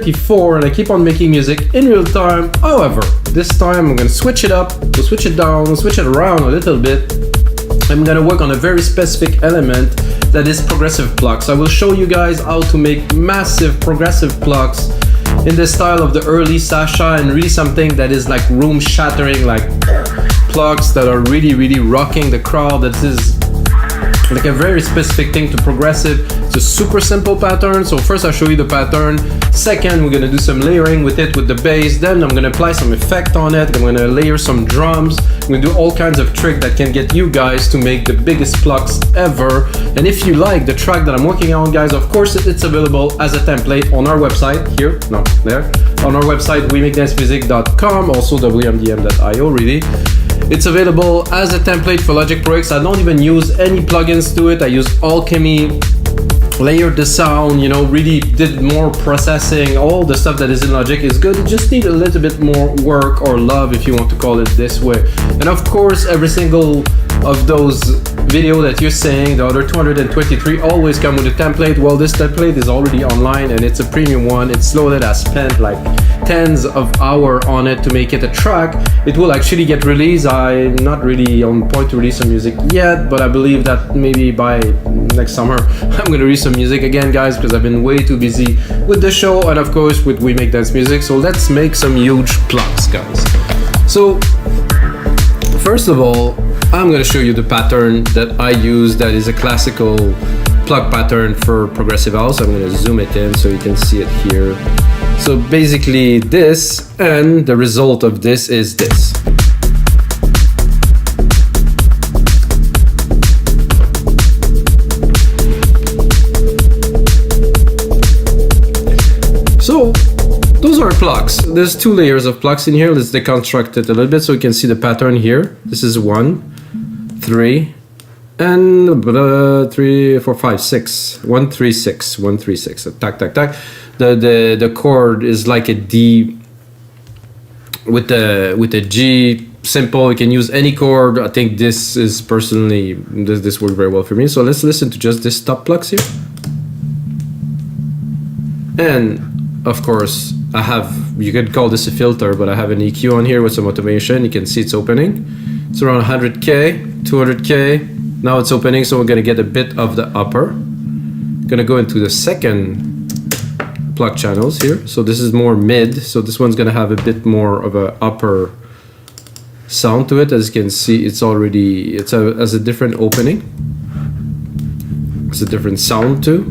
24 and I keep on making music in real time. However, this time I'm gonna switch it up, we'll switch it down, we'll switch it around a little bit. I'm gonna work on a very specific element that is progressive plucks. I will show you guys how to make massive progressive plucks in the style of the early Sasha, and really something that is like room shattering, like plucks that are really rocking the crowd. That is like a very specific thing to progressive. It's a super simple pattern. So first I'll show you the pattern. Second, we're gonna do some layering with it with the bass. Then I'm gonna apply some effect on it. I'm gonna layer some drums. I'm gonna do all kinds of tricks that can get you guys to make the biggest plucks ever. And if you like the track that I'm working on, guys, of course it's available as a template on our website here, no, there, on our website, wemakedancemusic.com, also wmdm.io, really. It's available as a template for Logic Pro X. I don't even use any plugins to it. I use Alchemy, layered the sound, you know, really did more processing. All the stuff that is in Logic is good. It just needs a little bit more work or love, if you want to call it this way. And of course, every single of those video that you're saying, the other 223 always come with a template. Well, this template is already online and it's a premium one. It's loaded. I spent like tens of hours on it to make it a track. It will actually get released. I'm not really on point to release some music yet, but I believe that maybe by next summer I'm gonna release some music again, guys, because I've been way too busy with the show and of course with We Make Dance Music. So let's make some huge plucks, guys. So first of all, I'm gonna show you the pattern that I use that is a classical pluck pattern for progressive house. I'm gonna zoom it in so you can see it here. So basically this, and the result of this is this. So those are plucks. There's two layers of plucks in here. Let's deconstruct it a little bit so you can see the pattern here. This is 1, 3, and 3, 4, 5, 6. 1, 3, 6. 1, 3, 6. Tack, tack, tack. The chord is like a D with a G. Simple. You can use any chord. I think this is personally this worked very well for me. So let's listen to just this top plucks here. And of course, I have, you could call this a filter, but I have an EQ on here with some automation. You can see it's opening. It's around 100K, 200K. Now it's opening, so we're gonna get a bit of the upper. Gonna go into the second pluck channels here. So this is more mid. So this one's gonna have a bit more of a upper sound to it. As you can see, it's already, has a different opening. It's a different sound too.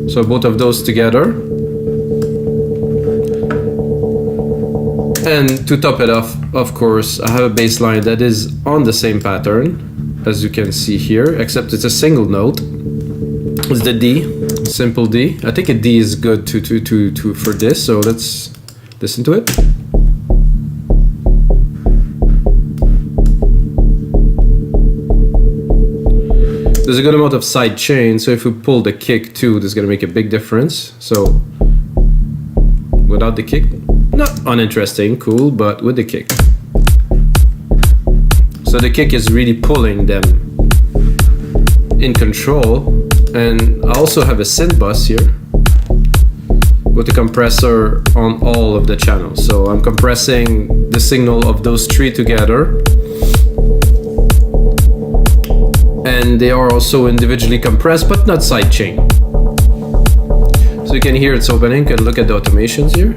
So both of those together. And to top it off, of course, I have a bass line that is on the same pattern, as you can see here, except it's a single note. It's the D, simple D. I think a D is good for this, so let's listen to it. There's a good amount of side chain, so if we pull the kick too, this is gonna make a big difference. So without the kick, not uninteresting, cool, but with the kick. So the kick is really pulling them in control. And I also have a synth bus here with a compressor on all of the channels. So I'm compressing the signal of those three together. And they are also individually compressed, but not sidechain. So you can hear it's opening. You can look at the automations here.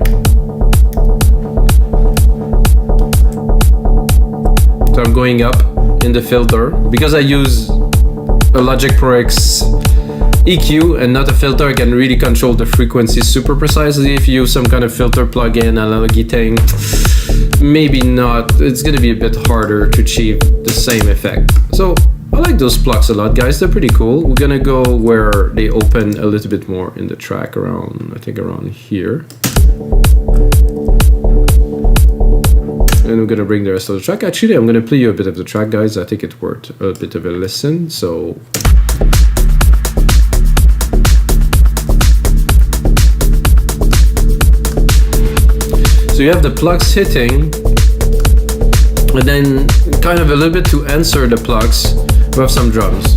So I'm going up in the filter. Because I use a Logic Pro X EQ and not a filter, I can really control the frequency super precisely. If you use some kind of filter plugin, analogy thing, maybe not. It's gonna be a bit harder to achieve the same effect. So I like those plucks a lot, guys. They're pretty cool. We're gonna go where they open a little bit more in the track, around, I think around here. And we're gonna bring the rest of the track. Actually, I'm gonna play you a bit of the track, guys. I think it's worth a bit of a listen. So you have the plucks hitting, and then kind of a little bit to answer the plucks, we have some drums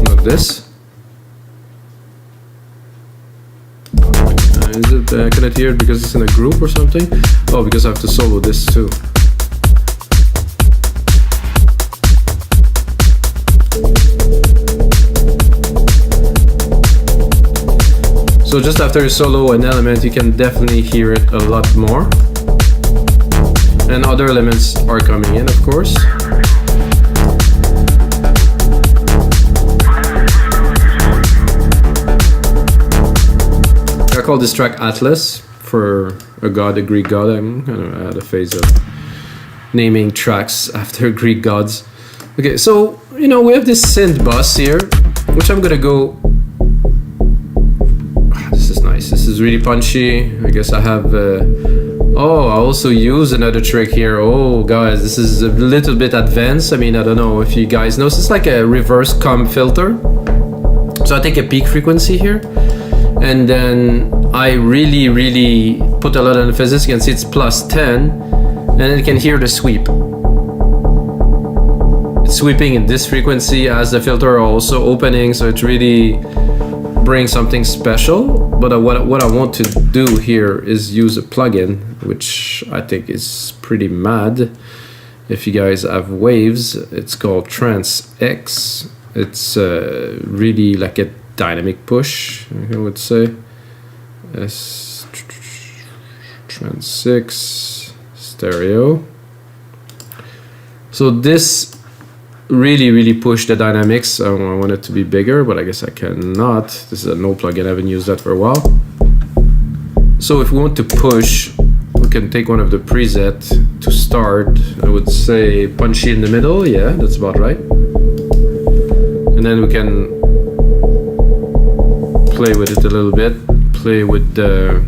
like this. Is it, I cannot hear it because it's in a group or something? Oh, because I have to solo this too. So just after you solo an element, you can definitely hear it a lot more. And other elements are coming in, of course. I call this track Atlas for a god, a Greek god. I'm kind of at a phase of naming tracks after Greek gods. Okay, so, you know, we have this synth bus here, which I'm gonna go... This is nice, this is really punchy. I guess I have... Oh, I also use another trick here. Oh, guys, this is a little bit advanced. I mean, I don't know if you guys know. It's like a reverse comb filter. So I take a peak frequency here, and then I really put a lot of emphasis. You can see it's +10, and then you can hear the sweep. It's sweeping in this frequency as the filter are also opening, so it really brings something special. But what I want to do here is use a plugin, which I think is pretty mad. If you guys have Waves, it's called TransX. It's really like a dynamic push, I would say. TransX stereo. So this really push the dynamics. I want it to be bigger, but I guess I cannot. This is a no plugin. I haven't used that for a while. So if we want to push, we can take one of the preset to start. I would say punchy in the middle. Yeah, that's about right. And then we can play with it a little bit. Play with the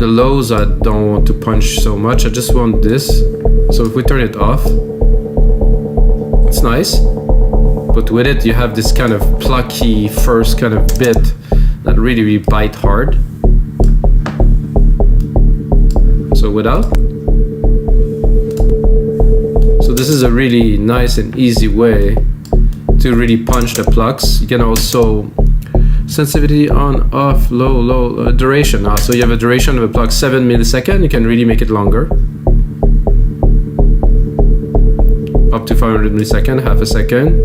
lows. I don't want to punch so much. I just want this. So if we turn it off, it's nice, but with it you have this kind of plucky first kind of bit that really bite hard. So without. So this is a really nice and easy way to really punch the plucks. You can also sensitivity on, off, low, duration. So you have a duration of a pluck 7 milliseconds. You can really make it longer. Up to 500 milliseconds, half a second.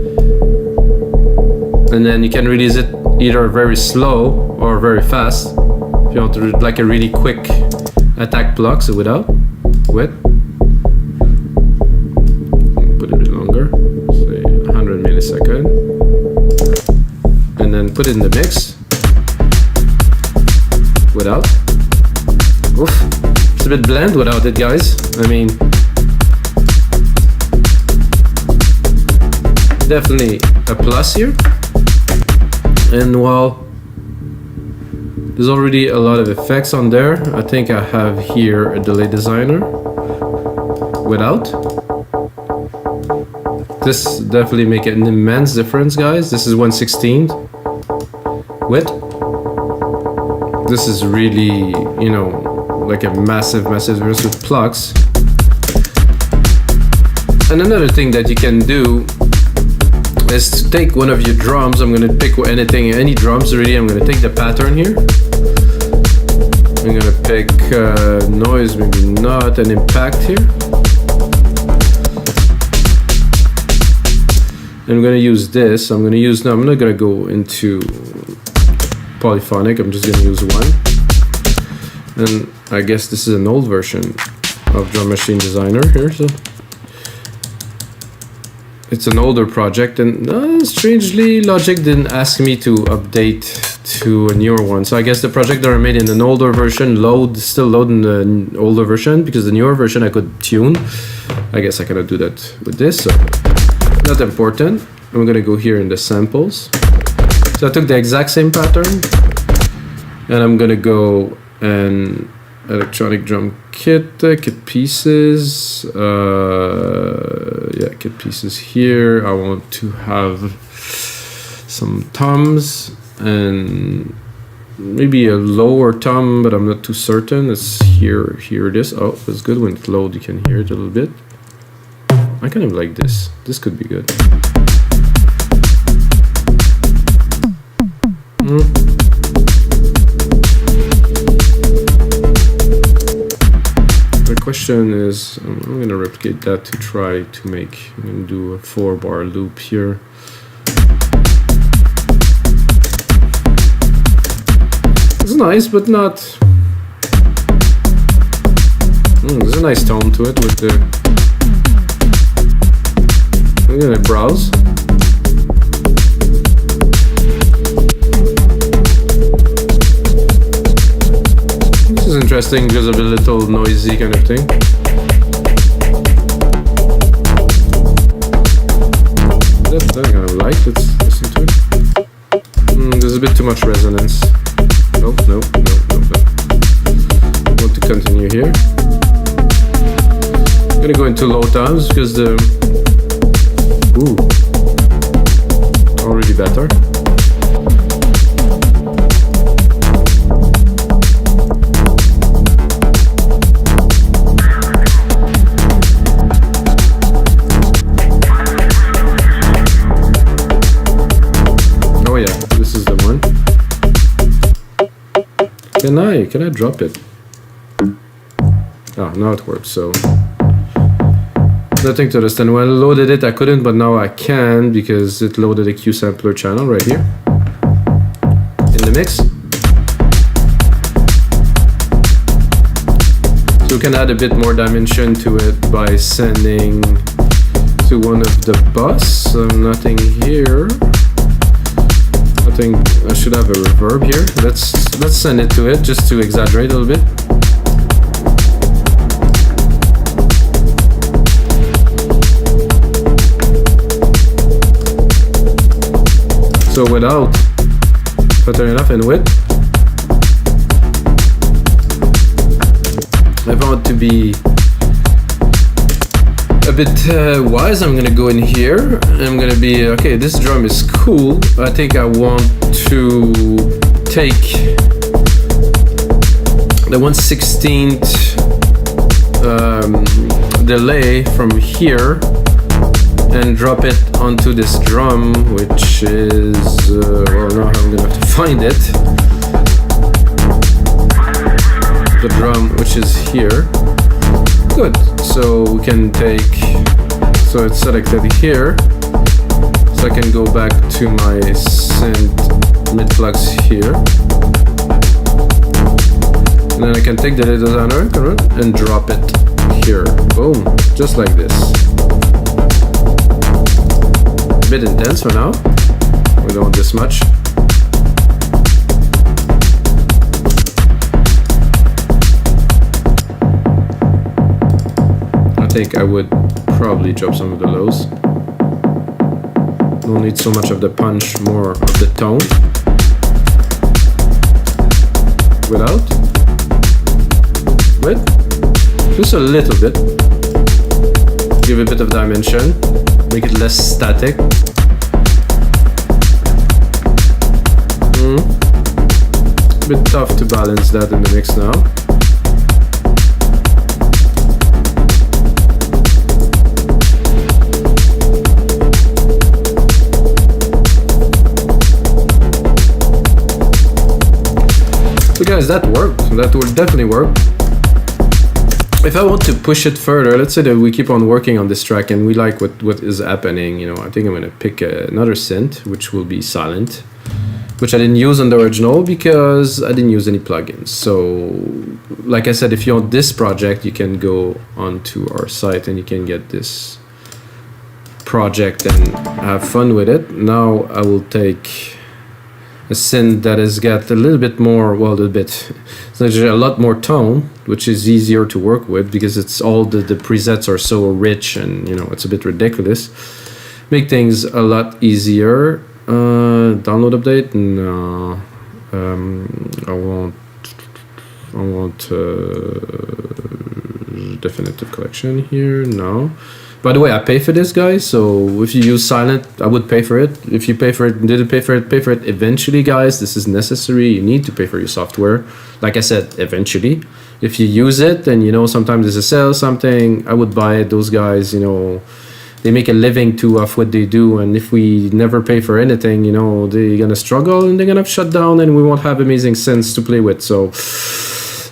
And then you can release it either very slow or very fast. If you want to do like a really quick attack pluck, so without, with. Put it a bit longer, say 100 milliseconds. And then put it in the mix. Without. Oof, it's a bit bland without it, guys. I mean, definitely a plus here. And while there's already a lot of effects on there, I think I have here a delay designer without. This definitely make an immense difference, guys. This is 1/16 with. This is really, you know, like a massive difference with plucks. And another thing that you can do is to take one of your drums. I'm gonna pick any drums really. I'm gonna take the pattern here. I'm gonna pick noise, maybe not, an impact here. And I'm gonna use this. I'm not gonna go into polyphonic. I'm just gonna use one. And I guess this is an old version of Drum Machine Designer here. So it's an older project, and strangely Logic didn't ask me to update to a newer one. So I guess the project that I made in an older version still load in the older version, because the newer version I could tune. I guess I cannot do that with this, so not important. I'm gonna go here in the samples. So I took the exact same pattern, and I'm gonna go and electronic drum kit pieces, yeah, kit pieces here. I want to have some toms and maybe a lower tom, but I'm not too certain. It's here it is. Oh, that's good. When it loads, you can hear it a little bit. I kind of like this. This could be good. solution is I'm gonna replicate that to try to make, I'm gonna do a 4-bar loop here. It's nice, but not. There's a nice tone to it with the. I'm gonna browse. This is interesting because of a little noisy kind of thing. That I kind of like. Let's listen to it. There's a bit too much resonance. Nope. I want to continue here. I'm gonna go into low tones because the already better. Oh yeah, this is the one. Can I drop it? Ah, now it works. So nothing to understand. When I loaded it, I couldn't, but now I can because it loaded a Q sampler channel right here in the mix. So we can add a bit more dimension to it by sending to one of the bus. Nothing here. I think I should have a reverb here. Let's send it to it just to exaggerate a little bit. So without, if I turn it off and with, if I want to be a bit wise, I'm gonna go in here. I'm gonna be, okay, this drum is cool. I think I want to take the 1/16th delay from here and drop it onto this drum, which is, well, now I'm gonna have to find it. The drum, which is here. Good, so we can take, so it's selected here. So I can go back to my synth mid-flux here. And then I can take the data designer and drop it here. Boom, just like this. Bit intense for now. We don't want this much. I think I would probably drop some of the lows. Don't need so much of the punch, more of the tone. Without. With. Just a little bit. Give a bit of dimension. Make it less static. A bit tough to balance that in the mix now. So guys, that worked. That would definitely work. If I want to push it further, let's say that we keep on working on this track and we like what is happening, you know, I think I'm gonna pick another synth, which will be Sylenth, which I didn't use on the original because I didn't use any plugins. So, like I said, if you want this project, you can go onto our site and you can get this project and have fun with it. Now I will take a synth that has got a little bit more, well, it's actually a lot more tone, which is easier to work with because it's all the presets are so rich and, you know, it's a bit ridiculous. Make things a lot easier. Download update? No. I want definitive collection here. No. By the way, I pay for this, guys, so if you use Sylenth, I would pay for it. If you pay for it and didn't pay for it eventually, guys. This is necessary. You need to pay for your software. Like I said, eventually. If you use it and, you know, sometimes there's a sale, something, I would buy it. Those guys, you know, they make a living too off what they do, and if we never pay for anything, you know, they're gonna struggle and they're gonna shut down and we won't have amazing synths to play with. So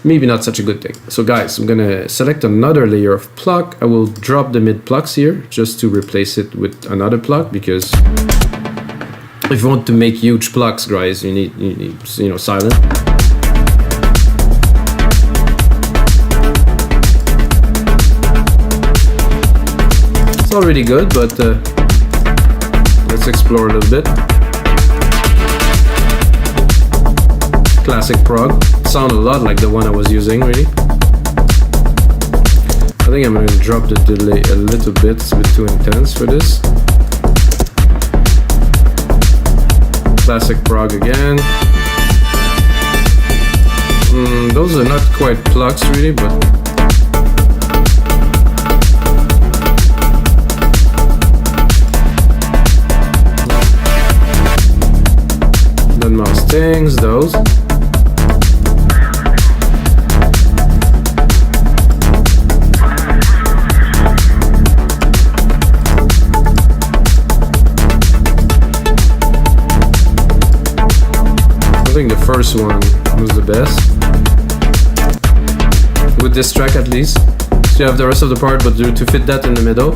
maybe not such a good thing. So guys, I'm gonna select another layer of Pluck. I will drop the mid Plucks here just to replace it with another Pluck, because if you want to make huge Plucks, guys, you need you know, Sylenth. It's already good, but let's explore a little bit. Classic prog. Sound a lot like the one I was using, really. I think I'm going to drop the delay a little bit. It's a bit too intense for this. Classic prog again. Those are not quite plucks, really, but mouse things, those. I think the first one was the best. With this track at least. So you have the rest of the part, but to fit that in the middle.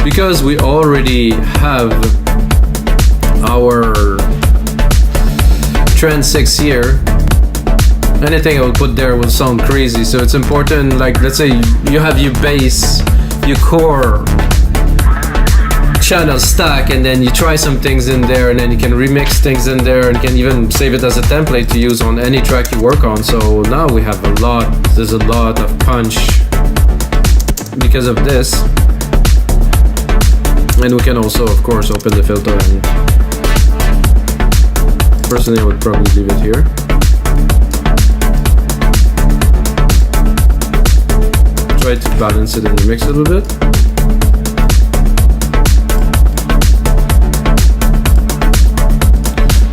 Because we already have our TransX here, anything I would put there will sound crazy. So it's important, like let's say you have your bass, your core channel stack, and then you try some things in there, and then you can remix things in there, and you can even save it as a template to use on any track you work on. So now we have there's a lot of punch because of this. And we can also, of course, open the filter, and personally I would probably leave it here. Try to balance it in the mix a little bit.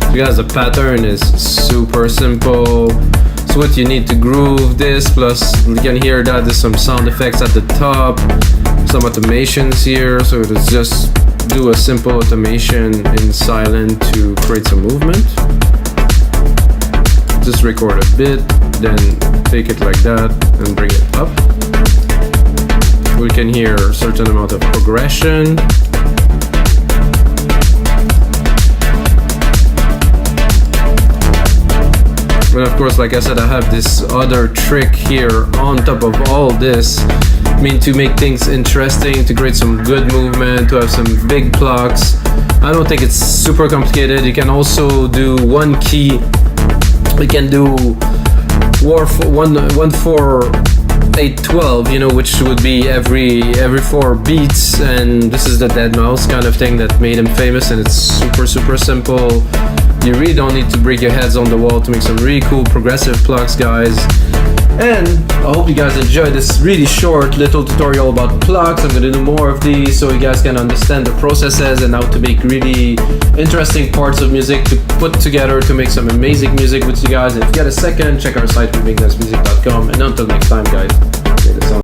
So guys, the pattern is super simple. So what you need to groove this, plus you can hear that there's some sound effects at the top. Some automations here, so let's just do a simple automation in Sylenth to create some movement. Just record a bit, then take it like that and bring it up. We can hear a certain amount of progression. And of course, like I said, I have this other trick here on top of all this. I mean, to make things interesting, to create some good movement, to have some big plucks. I don't think it's super complicated. You can also do one key. We can do 1-4-8-12, you know, which would be every 4 beats, and this is the dead mouse kind of thing that made him famous, and it's super simple. You really don't need to break your heads on the wall to make some really cool progressive plucks, guys. And I hope you guys enjoyed this really short little tutorial about plucks. I'm gonna do more of these so you guys can understand the processes and how to make really interesting parts of music to put together to make some amazing music with you guys. And if you get a second, check our site, wavesmusic.com. And until next time, guys, play the song.